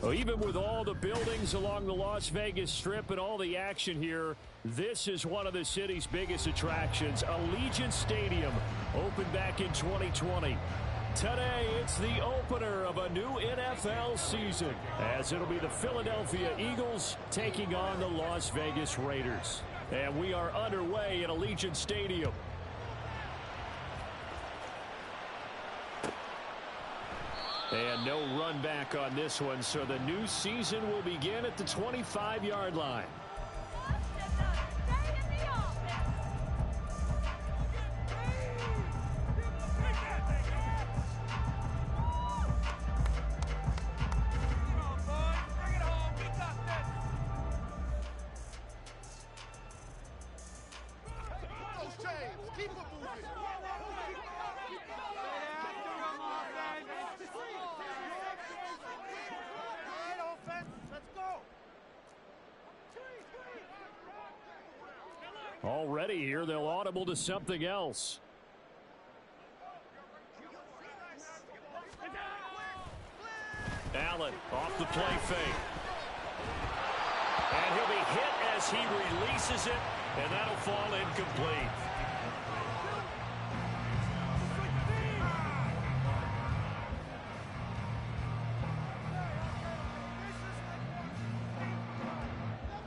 Well, even with all the buildings along the Las Vegas Strip and all the action here, this is one of the city's biggest attractions. Allegiant Stadium opened back in 2020. Today, it's the opener of a new NFL season, as it'll be the Philadelphia Eagles taking on the Las Vegas Raiders. And we are underway at Allegiant Stadium. And no run back on this one, so the new season will begin at the 25-yard line. Already here, they'll audible to something else. Allen off the play fake. And he'll be hit as he releases it, and that'll fall incomplete.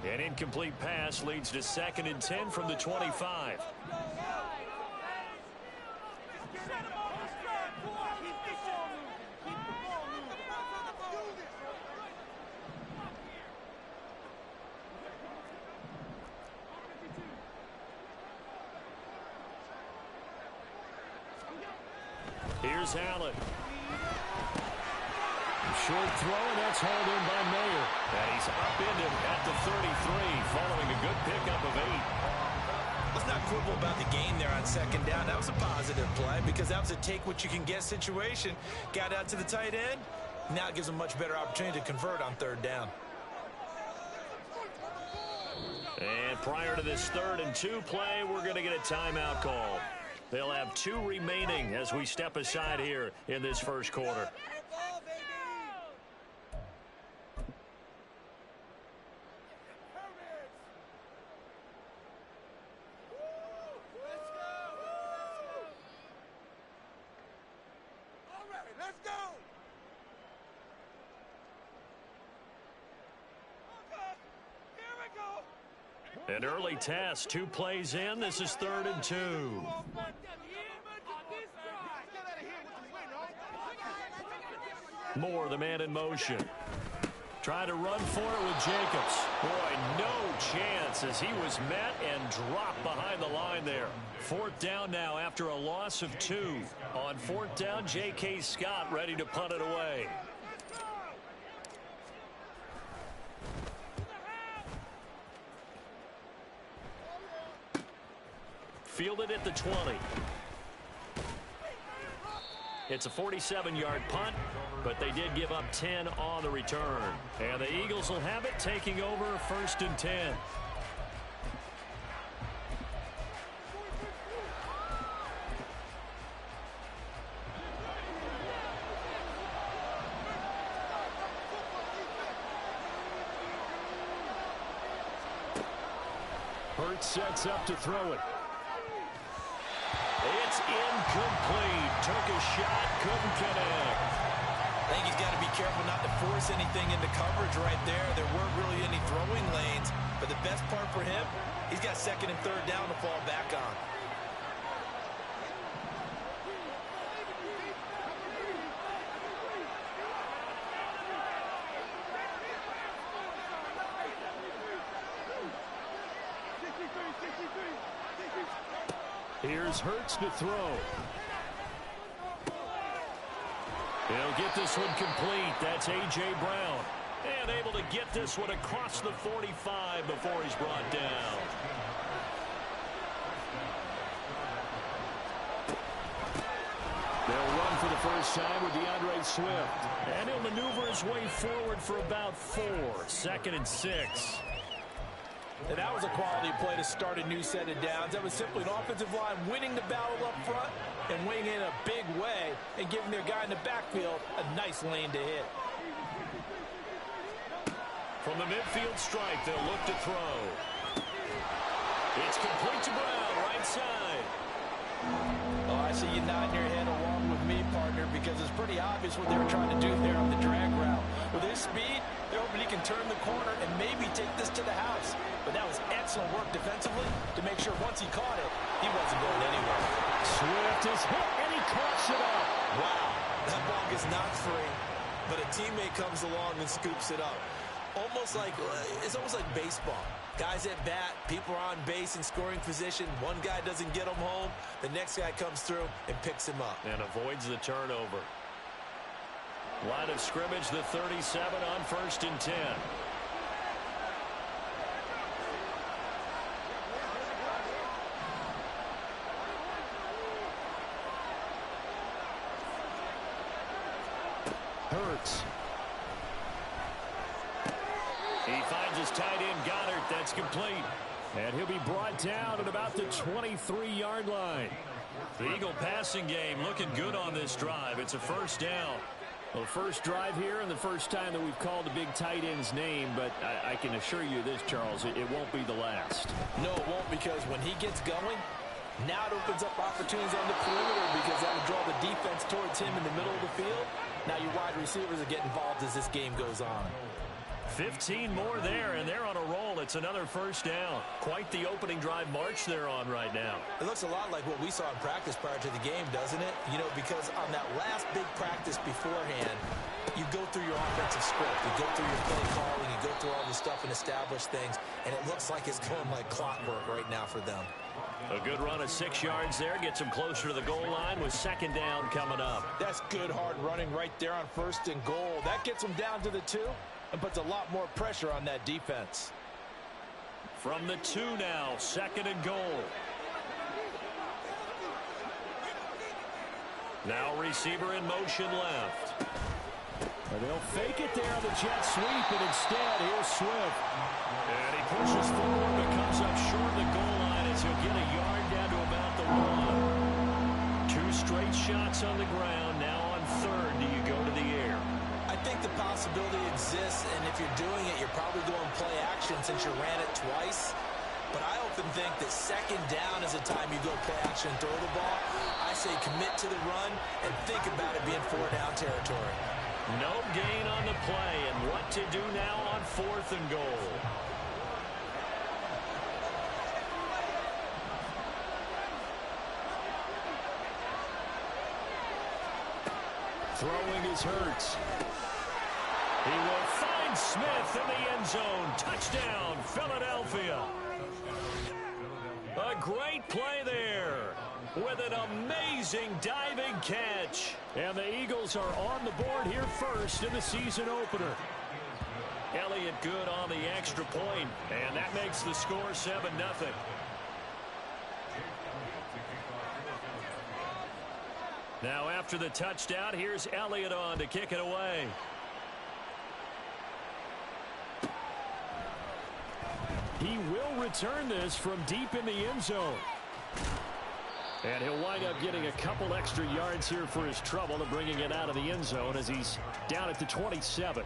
An incomplete pass leads to 2nd and 10 from the 25. Here's Allen. Short throw, and that's hauled in by Mayer. And he's upended at the 33, following a good pickup of 8. Let's not quibble about the game there on 2nd down. That was a positive play because that was a take-what-you-can-get situation. Got out to the tight end. Now it gives them a much better opportunity to convert on 3rd down. And prior to this 3rd and 2 play, we're going to get a timeout call. They'll have 2 remaining as we step aside here in this first quarter. An early test, 2 plays in. This is 3rd and 2. Moore, the man in motion. Trying to run for it with Jacobs. Boy, no chance as he was met and dropped behind the line there. 4th down now after a loss of 2. On 4th down, J.K. Scott ready to punt it away. Fielded at the 20. It's a 47-yard punt, but they did give up 10 on the return. And the Eagles will have it, taking over 1st and 10. Hurts sets up to throw it. It's incomplete. Took a shot, couldn't connect. I think he's got to be careful not to force anything into coverage right there. There weren't really any throwing lanes, but the best part for him, he's got 2nd and 3rd down to fall back on. Here's Hurts to throw. He'll get this one complete. That's A.J. Brown. And able to get this one across the 45 before he's brought down. They'll run for the first time with DeAndre Swift. And he'll maneuver his way forward for about 4. 2nd and 6. And that was a quality play to start a new set of downs. That was simply an offensive line winning the battle up front and winning in a big way and giving their guy in the backfield a nice lane to hit. From the midfield stripe, they'll look to throw. It's complete to Brown, right side. Oh, I see you nodding your head along with me, partner, because it's pretty obvious what they were trying to do there on the drag route. With his speed, they're hoping he can turn the corner and maybe take this to the house. But that was excellent work defensively to make sure once he caught it, he wasn't going anywhere. Swift is hit, and he coughs it up. Wow, that ball is not free, but a teammate comes along and scoops it up. It's almost like baseball. Guys at bat, people are on base in scoring position. One guy doesn't get him home. The next guy comes through and picks him up. And avoids the turnover. Line of scrimmage, the 37 on 1st and 10. Hurts. He finds his tight end, Goddard. That's complete. And he'll be brought down at about the 23-yard line. The Eagle passing game looking good on this drive. It's a first down. Well, first drive here and the first time that we've called the big tight end's name, but I can assure you this, Charles, it won't be the last. No, it won't, because when he gets going, now it opens up opportunities on the perimeter because that will draw the defense towards him in the middle of the field. Now your wide receivers will get involved as this game goes on. 15 more there, and they're on a roll. It's another first down. Quite the opening drive march they're on right now. It looks a lot like what we saw in practice prior to the game, doesn't it? You know, because on that last big practice beforehand, you go through your offensive script. You go through your play calling. You go through all the stuff and establish things, and it looks like it's going like clockwork right now for them. A good run of 6 yards there. Gets them closer to the goal line with second down coming up. That's good hard running right there on 1st and goal. That gets them down to the 2. And puts a lot more pressure on that defense. From the 2 now, 2nd and goal. Now receiver in motion left. And they'll fake it there on the jet sweep, and instead, here's Swift. And he pushes forward, but comes up short of the goal line as he'll get a yard down to about the 1. 2 straight shots on the ground. Now on 3rd, do you go to the air? I think the possibility exists, and if you're doing it, you're probably going play action since you ran it twice. But I often think that 2nd down is the time you go play action and throw the ball. I say commit to the run and think about it being 4-down territory. No gain on the play, and what to do now on 4th and goal. Throwing is Hurts. He will find Smith in the end zone. Touchdown, Philadelphia. A great play there with an amazing diving catch. And the Eagles are on the board here first in the season opener. Elliott good on the extra point, and that makes the score 7-0. Now after the touchdown, here's Elliott on to kick it away. He will return this from deep in the end zone. And he'll wind up getting a couple extra yards here for his trouble and bringing it out of the end zone as he's down at the 27.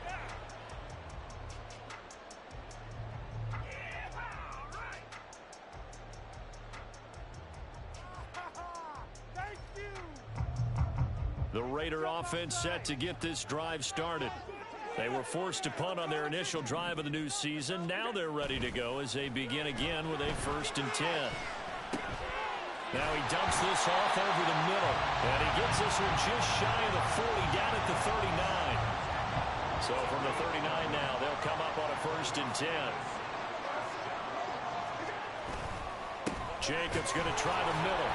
The Raider offense set to get this drive started. They were forced to punt on their initial drive of the new season. Now they're ready to go as they begin again with a 1st and 10. Now he dumps this off over the middle. And he gets this one just shy of the 40, down at the 39. So from the 39 now, they'll come up on a 1st and 10. Jacobs going to try the middle.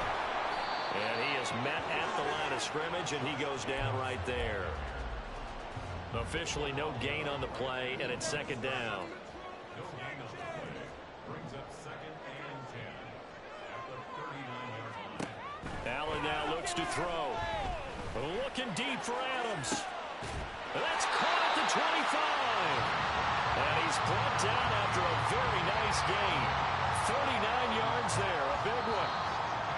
And he is met at the line of scrimmage, and he goes down right there. Officially no gain on the play, and it's 2nd down. Allen now looks to throw. Looking deep for Adams. That's caught at the 25. And he's brought down after a very nice gain. 39 yards there, a big one.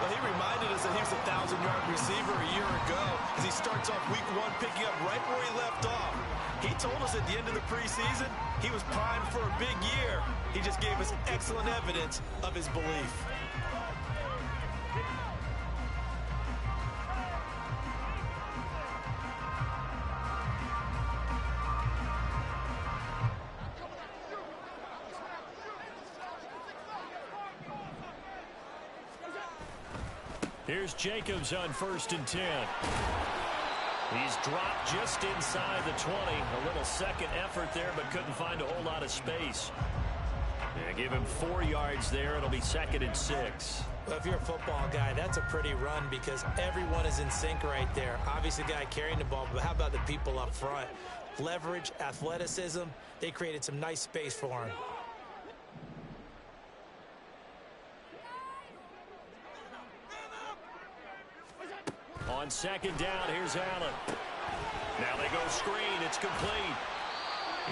Well, he reminded us that he was a 1,000-yard receiver a year ago as he starts off week 1 picking up right where he left off. He told us at the end of the preseason he was primed for a big year. He just gave us excellent evidence of his belief. Here's Jacobs on 1st and 10. He's dropped just inside the 20. A little second effort there, but couldn't find a whole lot of space. Yeah, give him 4 yards there. It'll be 2nd and 6. Well, if you're a football guy, that's a pretty run because everyone is in sync right there. Obviously, the guy carrying the ball, but how about the people up front? Leverage, athleticism, they created some nice space for him. On 2nd down, here's Allen. Now they go screen. It's complete.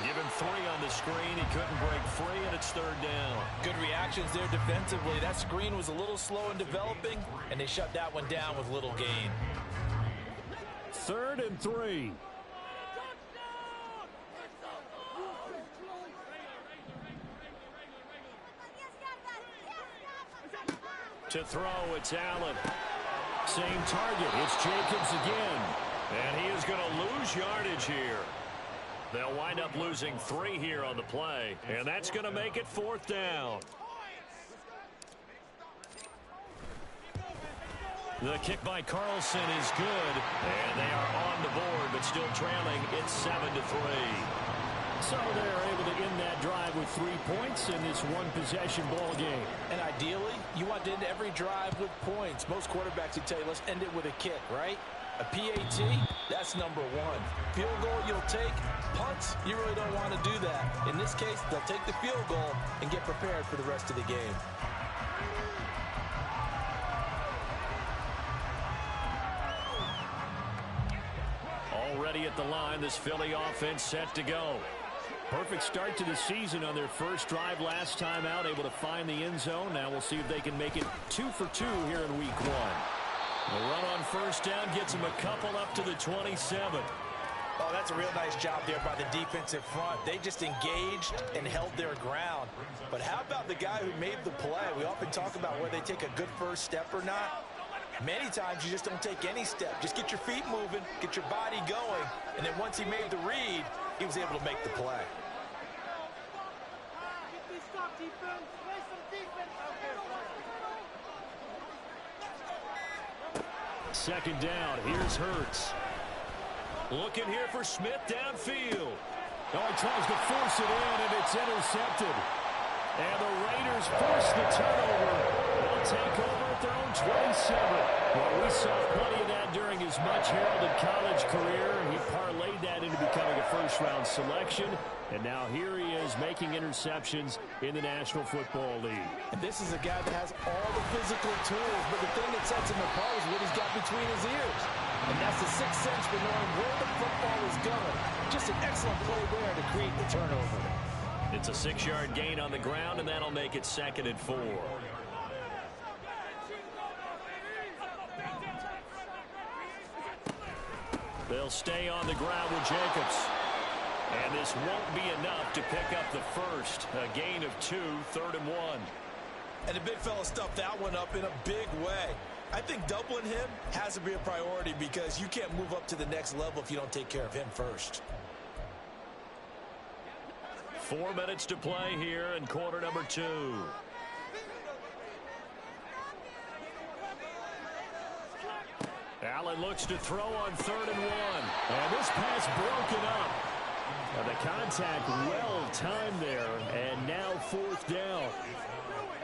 Give him 3 on the screen. He couldn't break free, and it's 3rd down. Good reactions there defensively. That screen was a little slow in developing, and they shut that one down with little gain. 3rd and 3. To throw, it's Allen. Same target. It's Jacobs again. And he is going to lose yardage here. They'll wind up losing 3 here on the play. And that's going to make it 4th down. The kick by Carlson is good. And they are on the board, but still trailing. It's 7-3. So they're able to end that drive with 3 points in this one-possession ball game. And ideally, you want to end every drive with points. Most quarterbacks would tell you, let's end it with a kick, right? A PAT, that's number 1. Field goal, you'll take. Punts, you really don't want to do that. In this case, they'll take the field goal and get prepared for the rest of the game. Already at the line, this Philly offense set to go. Perfect start to the season on their first drive last time out, able to find the end zone. Now we'll see if they can make it 2 for 2 here in week 1. The run on 1st down gets them a couple up to the 27. Oh, that's a real nice job there by the defensive front. They just engaged and held their ground. But how about the guy who made the play? We often talk about whether they take a good first step or not. Many times you just don't take any step. Just get your feet moving, get your body going, and then once he made the read, he was able to make the play. 2nd down. Here's Hurts. Looking here for Smith downfield. Oh, he tries to force it in, and it's intercepted. And the Raiders force the turnover. They'll take over at their own 27. Well, we saw plenty of that during his much-heralded college career. He parlayed that into becoming a first-round selection. And now here he is making interceptions in the National Football League. And this is a guy that has all the physical tools, but the thing that sets him apart is what he's got between his ears. And that's the sixth sense for knowing where the football is going. Just an excellent play there to create the turnover. It's a 6-yard gain on the ground, and that'll make it 2nd and 4. They'll stay on the ground with Jacobs. And this won't be enough to pick up the first. A gain of 2, 3rd and 1. And the big fella stuffed that one up in a big way. I think doubling him has to be a priority because you can't move up to the next level if you don't take care of him first. 4 minutes to play here in quarter number 2. Allen looks to throw on 3rd and 1. And this pass broken up. The contact well timed there, and now 4th down.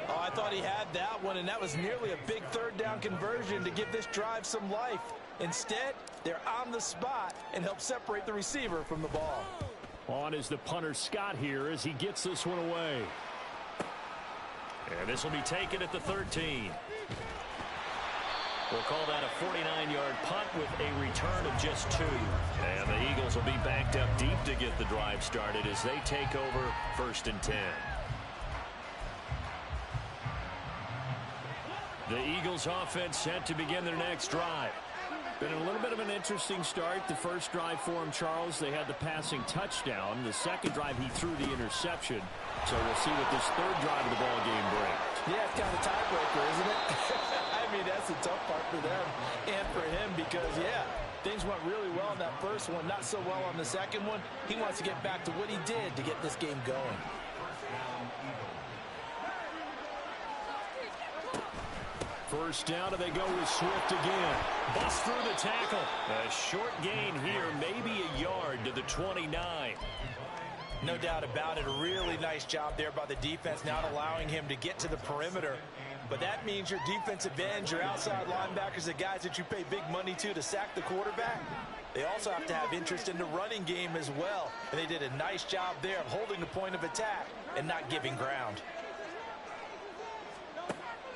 Oh, I thought he had that one, and that was nearly a big 3rd down conversion to give this drive some life. Instead, they're on the spot and help separate the receiver from the ball. On is the punter Scott here as he gets this one away. And this will be taken at the 13. We'll call that a 49-yard punt with a return of just 2. And the Eagles will be backed up deep to get the drive started as they take over 1st and 10. The Eagles offense set to begin their next drive. Been a little bit of an interesting start. The first drive for him, Charles, they had the passing touchdown. The second drive, he threw the interception. So we'll see what this third drive of the ball game brings. Yeah, it's kind of a tiebreaker, isn't it? I mean, that's the tough part for them and for him because, yeah, things went really well in that first one, not so well on the second one. He wants to get back to what he did to get this game going. First down, and they go with Swift again. Bust through the tackle. A short gain here, maybe a yard to the 29. No doubt about it. A really nice job there by the defense, not allowing him to get to the perimeter. But that means your defensive ends, your outside linebackers, the guys that you pay big money to sack the quarterback, they also have to have interest in the running game as well. And they did a nice job there of holding the point of attack and not giving ground.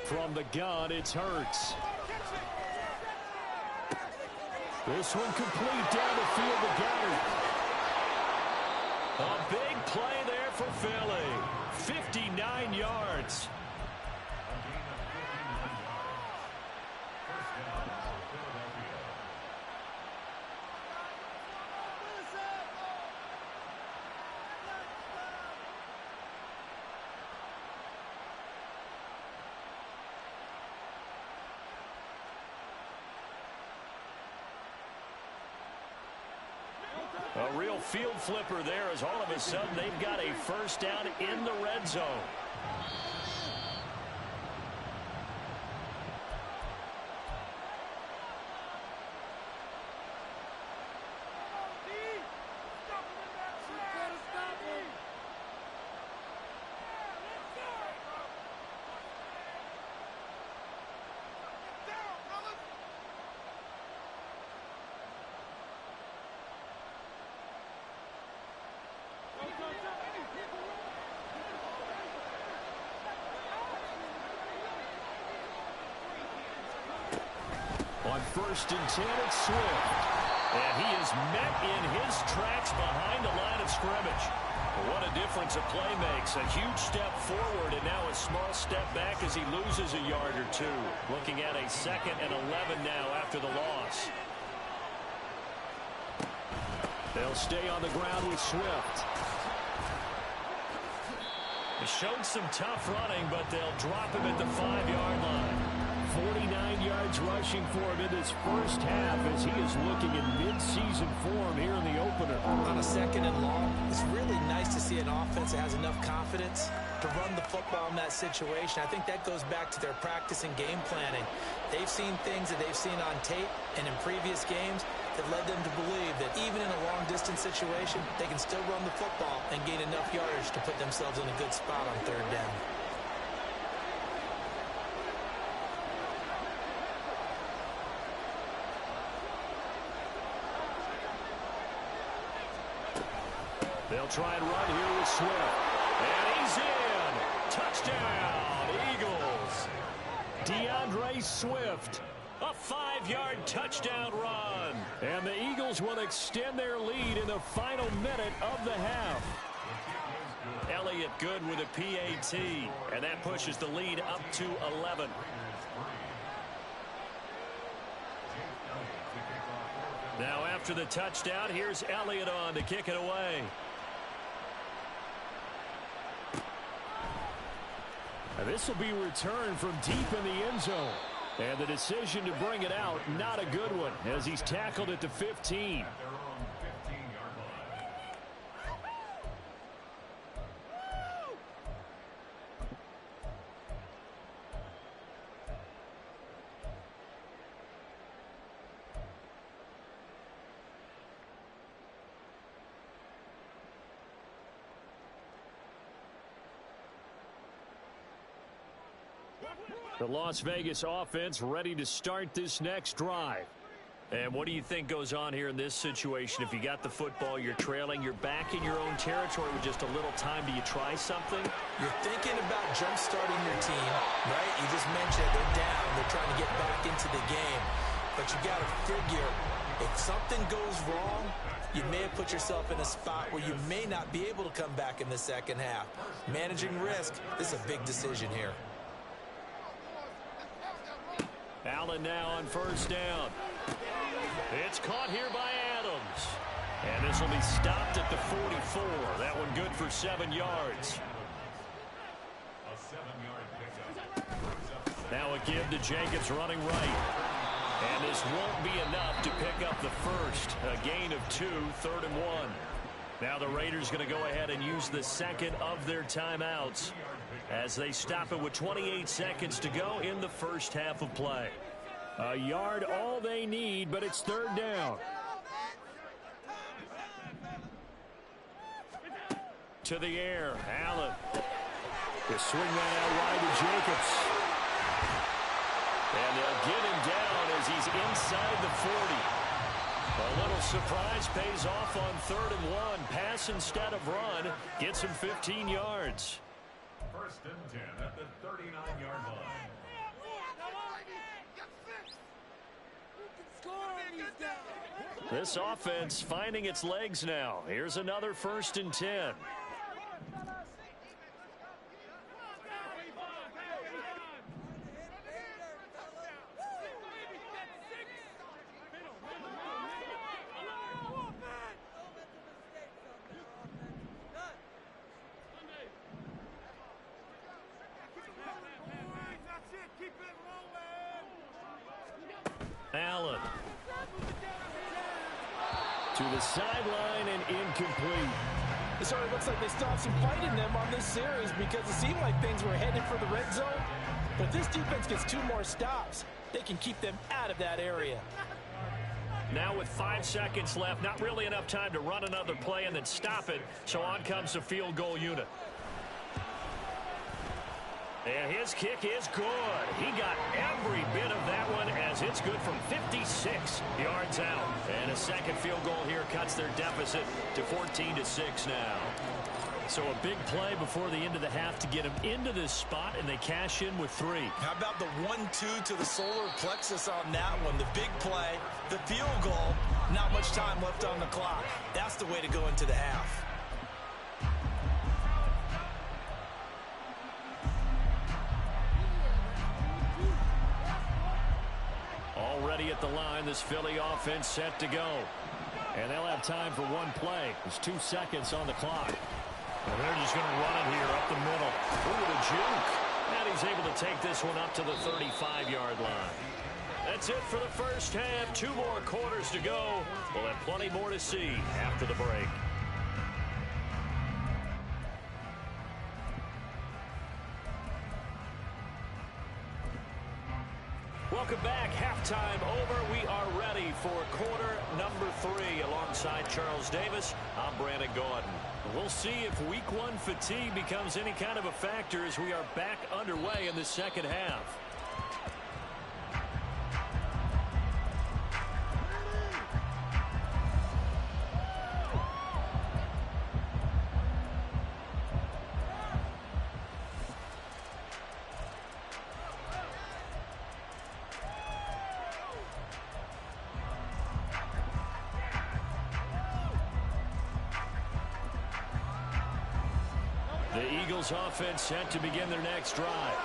From the gun, it's Hurts. This one complete down the field to Goddard. A big play there for Philly. 59 yards. A real field flipper there as all of a sudden they've got a first down in the red zone. On 1st and 10, it's Swift. And he is met in his tracks behind the line of scrimmage. What a difference a play makes. A huge step forward and now a small step back as he loses a yard or two. Looking at a 2nd and 11 now after the loss. They'll stay on the ground with Swift. They showed some tough running, but they'll drop him at the 5-yard line. 49 yards rushing for him in this first half as he is looking in mid-season form here in the opener. On a 2nd and long, it's really nice to see an offense that has enough confidence to run the football in that situation. I think that goes back to their practice and game planning. They've seen things that they've seen on tape and in previous games that led them to believe that even in a long-distance situation, they can still run the football and gain enough yardage to put themselves in a good spot on 3rd down. They'll try and run here with Swift. And he's in. Touchdown, Eagles. DeAndre Swift. A 5-yard touchdown run. And the Eagles will extend their lead in the final minute of the half. Elliott good with a PAT. And that pushes the lead up to 11. Now after the touchdown, here's Elliott on to kick it away. And this will be returned from deep in the end zone. And the decision to bring it out, not a good one, as he's tackled at the 15. The Las Vegas offense ready to start this next drive. And what do you think goes on here in this situation? If you got the football, you're trailing, you're back in your own territory with just a little time. Do you try something? You're thinking about jump-starting your team, right? You just mentioned they're down. They're trying to get back into the game. But you got to figure, if something goes wrong, you may have put yourself in a spot where you may not be able to come back in the second half. Managing risk, this is a big decision here. Allen now on first down. It's caught here by Adams. And this will be stopped at the 44. That one good for 7 yards. Now a give to Jacobs running right. And this won't be enough to pick up the first. A gain of 2, 3rd and 1. Now the Raiders going to go ahead and use the second of their timeouts as they stop it with 28 seconds to go in the first half of play. A yard all they need, but it's 3rd down. To the air, Allen. They swing that out wide to Jacobs. And they'll get him down as he's inside the 40. A little surprise pays off on 3rd and 1. Pass instead of run. Gets him 15 yards. 1st and 10 at the 39-yard line. This offense finding its legs now. Here's another 1st and 10. Allen to the sideline and incomplete. It sort of looks like they still have some fight in them on this series because it seemed like things were headed for the red zone. But if this defense gets 2 more stops, they can keep them out of that area. Now with 5 seconds left, not really enough time to run another play and then stop it. So on comes the field goal unit. And his kick is good. He got every bit of that one as it's good from 56 yards out. And a second field goal here cuts their deficit to 14-6 now. So a big play before the end of the half to get him into this spot, and they cash in with 3. How about the 1-2 to the solar plexus on that one? The big play, the field goal, not much time left on the clock. That's the way to go into the half. Already at the line, this Philly offense set to go. And they'll have time for one play. There's 2 seconds on the clock. And they're just going to run it here up the middle. Ooh, the juke. And he's able to take this one up to the 35-yard line. That's it for the first half. 2 more quarters to go. We'll have plenty more to see after the break. Welcome back. Halftime over. We are ready for quarter number 3 alongside Charles Davis. I'm Brandon Gordon. We'll see if week 1 fatigue becomes any kind of a factor as we are back underway in the second half. Offense set to begin their next drive.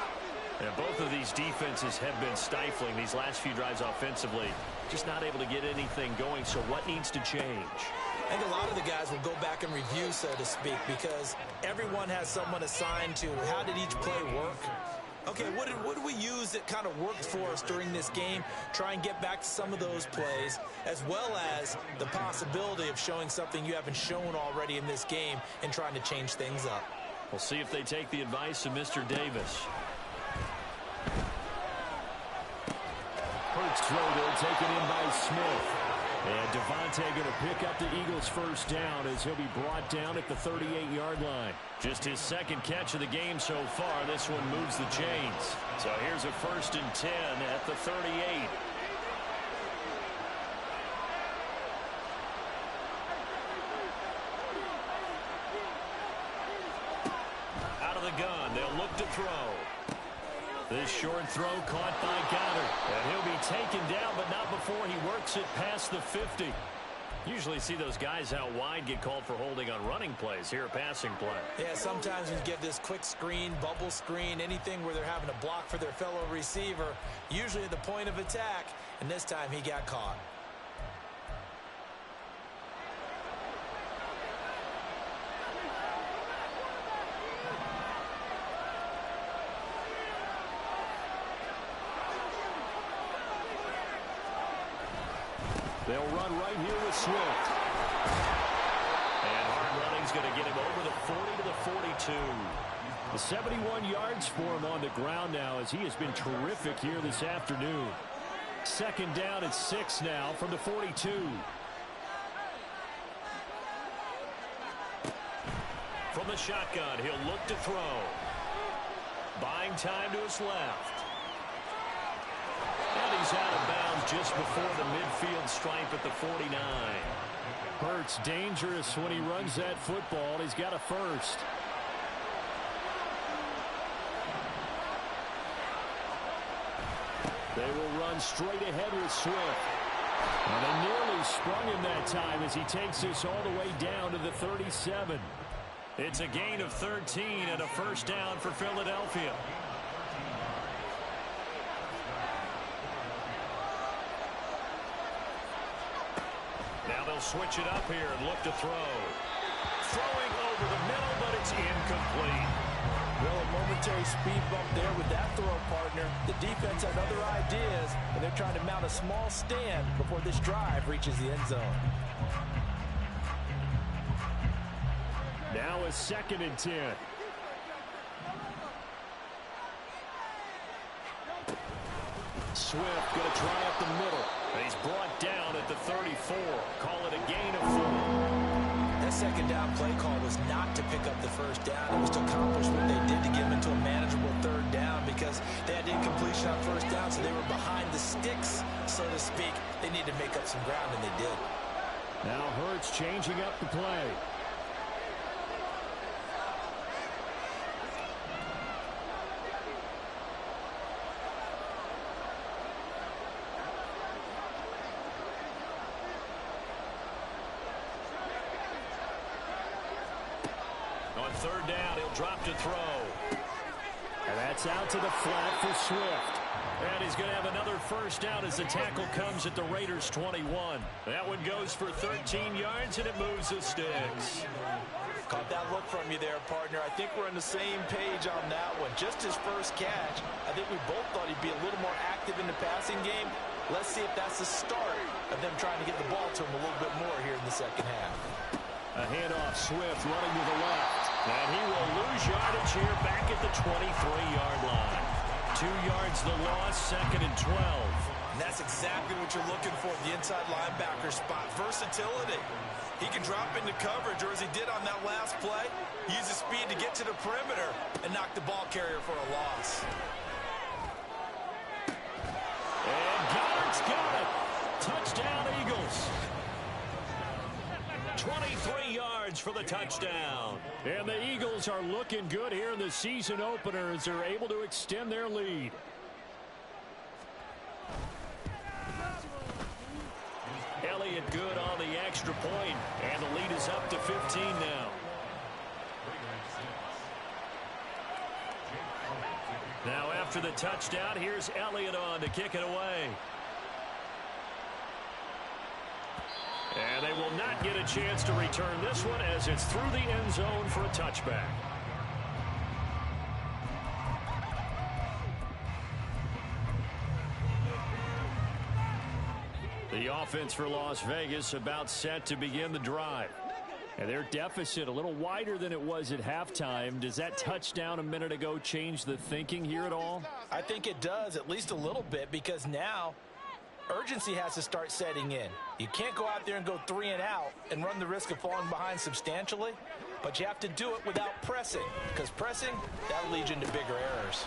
And both of these defenses have been stifling these last few drives offensively. Just not able to get anything going. So what needs to change? I think a lot of the guys will go back and review, so to speak, because everyone has someone assigned to how did each play work. Okay, what did we use that kind of worked for us during this game? Try and get back to some of those plays, as well as the possibility of showing something you haven't shown already in this game and trying to change things up. We'll see if they take the advice of Mr. Davis. Hurts throw there, taken in by Smith. And Devontae going to pick up the Eagles' first down as he'll be brought down at the 38-yard line. Just his second catch of the game so far. This one moves the chains. So here's a 1st and 10 at the 38. Gun. They'll look to throw. This short throw caught by Goddard. And he'll be taken down, but not before he works it past the 50. Usually see those guys out wide get called for holding on running plays. Here, a passing play. Yeah, sometimes when you give this quick screen, bubble screen, anything where they're having to block for their fellow receiver, usually at the point of attack, and this time he got caught. They'll run right here with Swift. And hard running's going to get him over the 40 to the 42. The 71 yards for him on the ground now as he has been terrific here this afternoon. Second down at 6 now from the 42. From the shotgun, he'll look to throw. Buying time to his left. And he's out of bounds just before the midfield stripe at the 49. Hurts dangerous when he runs that football. He's got a first. They will run straight ahead with Swift. And they nearly sprung him that time as he takes this all the way down to the 37. It's a gain of 13 and a first down for Philadelphia. Now they'll switch it up here and look to throw. Throwing over the middle, but it's incomplete. Well, a momentary speed bump there with that throw, partner. The defense had other ideas, and they're trying to mount a small stand before this drive reaches the end zone. Now a 2nd and 10. Swift going to try up the middle. He's brought down at the 34. Call it a gain of 4. That second down play call was not to pick up the first down. It was to accomplish what they did to get them into a manageable third down because they had incompletion on first down, so they were behind the sticks, so to speak. They needed to make up some ground, and they did. Now Hurts changing up the play. On third down, he'll drop to throw. And that's out to the flat for Swift. And he's going to have another first down as the tackle comes at the Raiders' 21. That one goes for 13 yards, and it moves the sticks. Caught that look from you there, partner. I think we're on the same page on that one. Just his first catch, I think we both thought he'd be a little more active in the passing game. Let's see if that's the start of them trying to get the ball to him a little bit more here in the second half. A handoff, Swift running to the left. And he will lose yardage here back at the 23-yard line. 2 yards the loss, 2nd and 12. And that's exactly what you're looking for, the inside linebacker spot. Versatility. He can drop into coverage, or as he did on that last play, use his speed to get to the perimeter and knock the ball carrier for a loss. And Goddard's got it. Touchdown, Eagles. 23 yards for the touchdown. And the Eagles are looking good here in the season opener as they're able to extend their lead. Elliott good on the extra point, and the lead is up to 15 now. Now after the touchdown, here's Elliott on to kick it away. And they will not get a chance to return this one as it's through the end zone for a touchback. The offense for Las Vegas about set to begin the drive. And their deficit a little wider than it was at halftime. Does that touchdown a minute ago change the thinking here at all? I think it does, at least a little bit, because now urgency has to start setting in. You can't go out there and go 3 and out and run the risk of falling behind substantially, but you have to do it without pressing, because pressing, that'll lead you into bigger errors.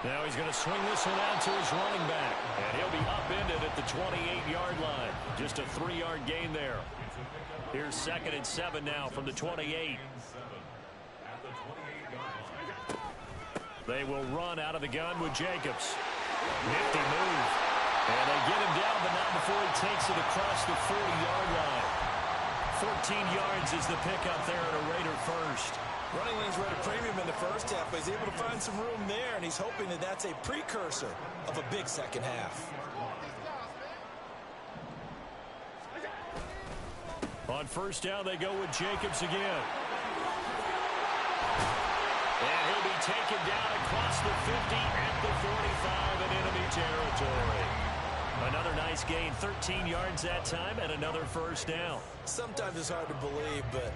Now he's going to swing this one out to his running back, and he'll be upended at the 28-yard line. Just a 3-yard gain there. Here's 2nd and 7 now from the 28. They will run out of the gun with Jacobs. Nifty move. And they get him down, but not before he takes it across the 40-yard line. 14 yards is the pickup there at a Raider first. Running lanes were at a premium in the first half, but he's able to find some room there, and he's hoping that that's a precursor of a big second half. On first down, they go with Jacobs again. And he'll be taken down across the 50 at the 45 in enemy territory. Another nice gain, 13 yards that time, and another first down. Sometimes it's hard to believe, but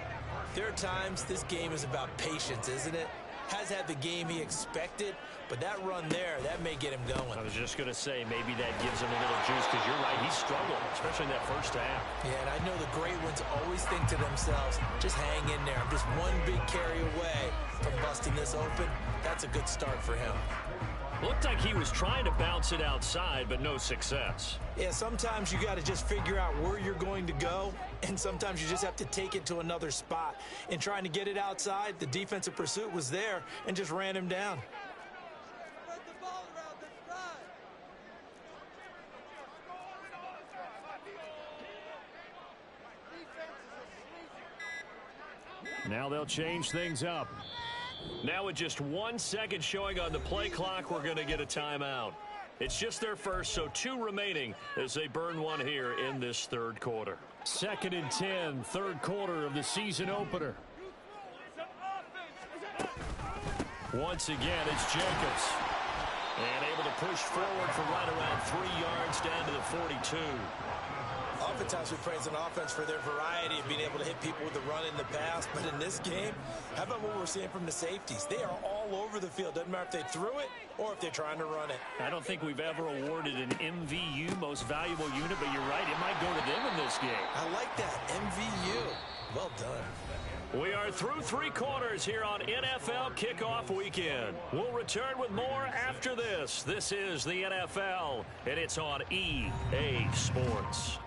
there are times this game is about patience, isn't it? Has had the game he expected, but that run there, that may get him going. I was just going to say, maybe that gives him a little juice, because you're right, he struggled, especially in that first half. Yeah, and I know the great ones always think to themselves, just hang in there. I'm just one big carry away from busting this open. That's a good start for him. Looked like he was trying to bounce it outside, but no success. Yeah, sometimes you got to just figure out where you're going to go, and sometimes you just have to take it to another spot. In trying to get it outside, the defensive pursuit was there and just ran him down. Now they'll change things up. Now with just 1 second showing on the play clock, we're going to get a timeout. It's just their first, so 2 remaining as they burn one here in this third quarter. 2nd and 10, third quarter of the season opener. Once again, it's Jacobs. And able to push forward for right around 3 yards down to the 42. Oftentimes we praise an offense for their variety of being able to hit people with the run in the pass, but in this game, how about what we're seeing from the safeties? They are all over the field. Doesn't matter if they threw it or if they're trying to run it. I don't think we've ever awarded an MVU, most valuable unit, but you're right, it might go to them in this game. I like that, MVU. Well done. We are through 3 quarters here on NFL Kickoff Weekend. We'll return with more after this. This is the NFL, and it's on EA Sports.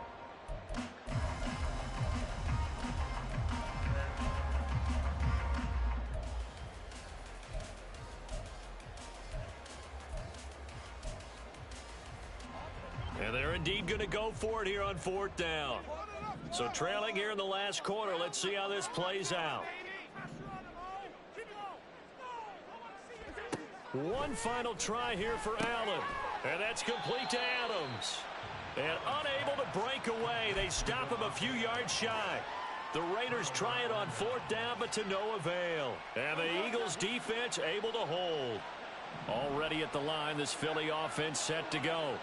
And they're indeed going to go for it here on 4th down. So trailing here in the last quarter. Let's see how this plays out. One final try here for Allen. And that's complete to Adams. And unable to break away. They stop him a few yards shy. The Raiders try it on 4th down, but to no avail. And the Eagles defense able to hold. Already at the line, this Philly offense set to go.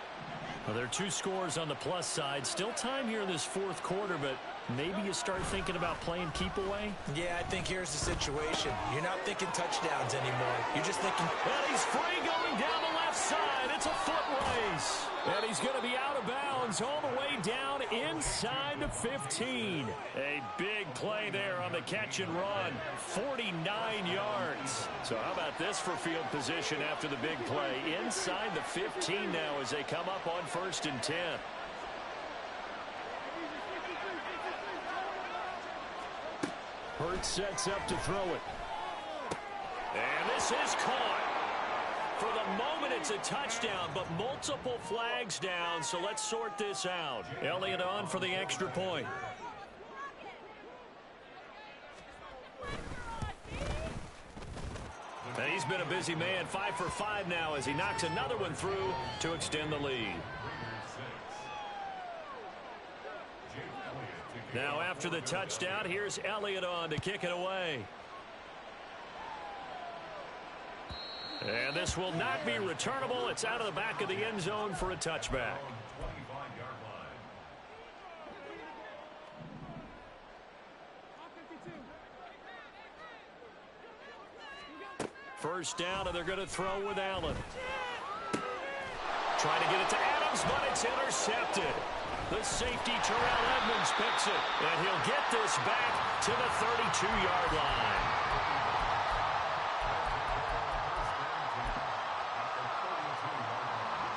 Well, there are 2 scores on the plus side. Still time here in this 4th quarter, but maybe you start thinking about playing keep away? Yeah, I think here's the situation. You're not thinking touchdowns anymore. You're just thinking... And he's free going down the left side. It's a foot race. And he's going to be out of bounds all the way down inside the 15. A big play there on the catch and run. 49 yards. So how about this for field position after the big play? Inside the 15 now as they come up on 1st and 10. Hurts sets up to throw it. And this is caught. For the moment, it's a touchdown, but multiple flags down, so let's sort this out. Elliott on for the extra point. And he's been a busy man, 5 for 5 now as he knocks another one through to extend the lead. Now after the touchdown, here's Elliott on to kick it away. And this will not be returnable. It's out of the back of the end zone for a touchback. First down, and they're going to throw with Allen. Trying to get it to Adams, but it's intercepted. The safety, Terrell Edmonds, picks it. And he'll get this back to the 32-yard line.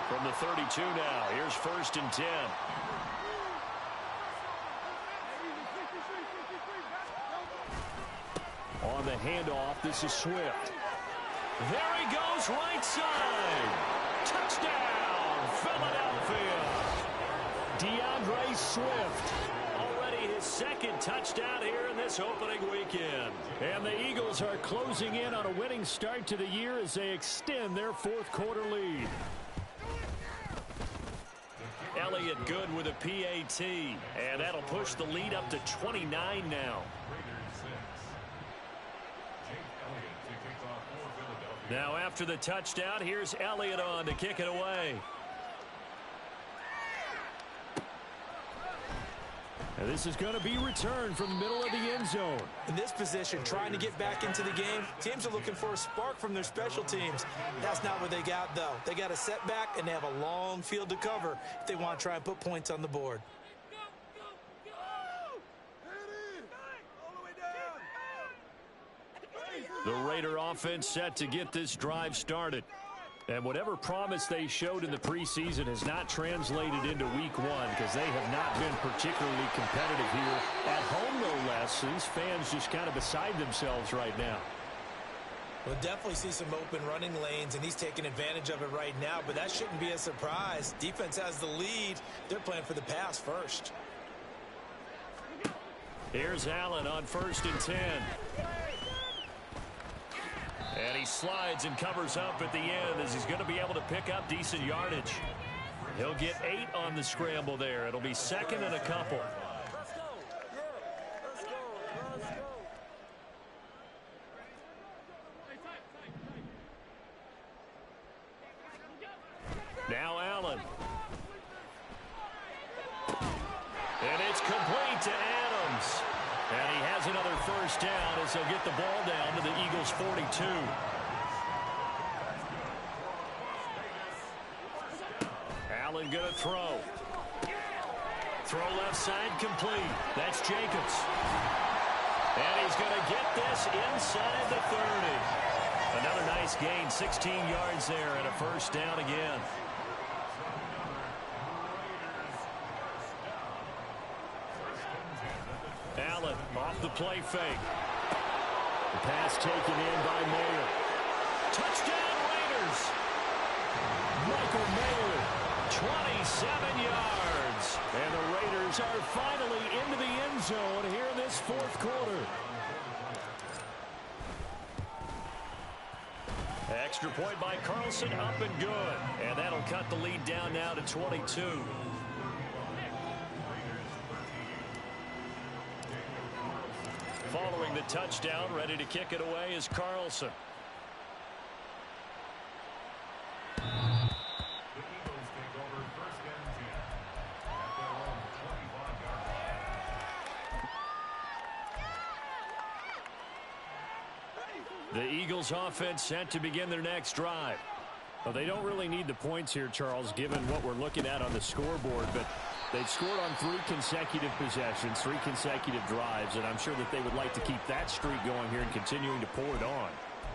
From the 32 now, here's 1st and 10. On the handoff, this is Swift. There he goes, right side. Touchdown, Philadelphia. DeAndre Swift. Already his his second touchdown here in this opening weekend. And the Eagles are closing in on a winning start to the year as they extend their fourth quarter lead. Elliott good with a PAT, and that'll push the lead up to 29 now. Now after the touchdown, here's Elliott on to kick it away. And this is going to be returned from the middle of the end zone. In this position, trying to get back into the game, teams are looking for a spark from their special teams. That's not what they got, though. They got a setback, and they have a long field to cover if they want to try and put points on the board. The Raider offense set to get this drive started. And whatever promise they showed in the preseason has not translated into week one because they have not been particularly competitive here. At home, no less. These fans just kind of beside themselves right now. We'll definitely see some open running lanes, and he's taking advantage of it right now, but that shouldn't be a surprise. Defense has the lead. They're playing for the pass first. Here's Allen on 1st and 10. And he slides and covers up at the end as he's going to be able to pick up decent yardage. He'll get 8 on the scramble there. It'll be second and a couple. Now Allen. And it's complete to Adams. And he has another first down as he'll get the ball down to the Eagles' 42. Allen going to throw. Throw left side complete. That's Jacobs. And he's going to get this inside the 30. Another nice gain, 16 yards there and a first down again. Allen off the play fake. The pass taken in by Mayer. Touchdown Raiders. Michael Mayer, 27 yards. And the Raiders are finally into the end zone here in this fourth quarter. Extra point by Carlson, up and good. And that'll cut the lead down now to 22. Following the touchdown, ready to kick it away is Carlson. The Eagles take over 1st and 10 at their own 25-yard line. The Eagles offense set to begin their next drive. Well, they don't really need the points here, Charles, given what we're looking at on the scoreboard, but they've scored on 3 consecutive possessions, 3 consecutive drives, and I'm sure that they would like to keep that streak going here and continuing to pour it on.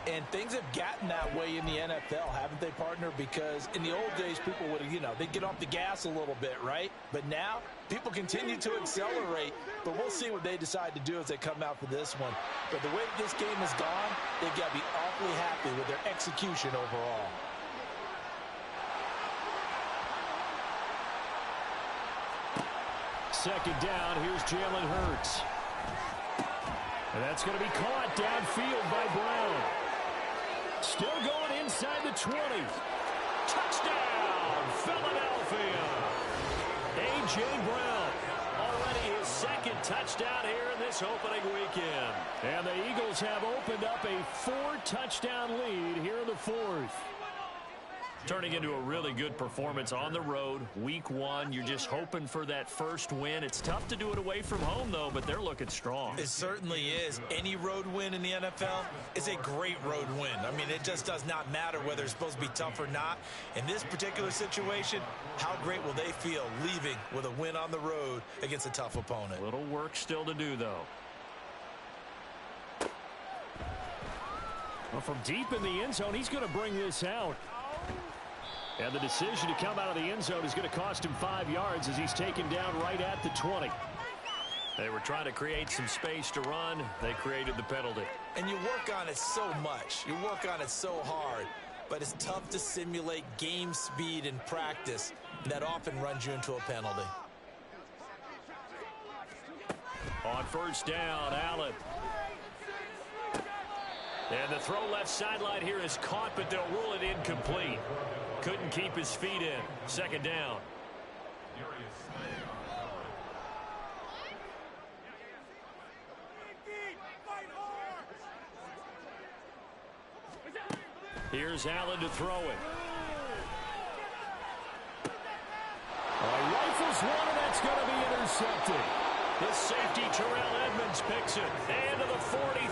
And things have gotten that way in the NFL, haven't they, partner? Because in the old days, people would, they'd get off the gas a little bit, right? But now, people continue to accelerate. But we'll see what they decide to do as they come out for this one. But the way this game has gone, they've got to be awfully happy with their execution overall. Second down, here's Jalen Hurts. And that's going to be caught downfield by Brown. Still going inside the 20. Touchdown, Philadelphia. A.J. Brown, already his second touchdown here in this opening weekend. And the Eagles have opened up a 4-touchdown lead here in the fourth. Turning into a really good performance on the road. Week one, you're just hoping for that first win. It's tough to do it away from home, though, but they're looking strong. It certainly is. Any road win in the NFL is a great road win. I mean, it just does not matter whether it's supposed to be tough or not. In this particular situation, how great will they feel leaving with a win on the road against a tough opponent? A little work still to do, though. Well, from deep in the end zone, he's going to bring this out. And the decision to come out of the end zone is going to cost him 5 yards as he's taken down right at the 20. They were trying to create some space to run. They created the penalty. And you work on it so much. You work on it so hard. But it's tough to simulate game speed in practice. And that often runs you into a penalty. On first down, Allen. And the throw left sideline here is caught, but they'll rule it incomplete. Couldn't keep his feet in. Second down. Here's Allen to throw it. Rifles one, and that's going to be intercepted. The safety, Terrell Edmonds, picks it. And to the 43.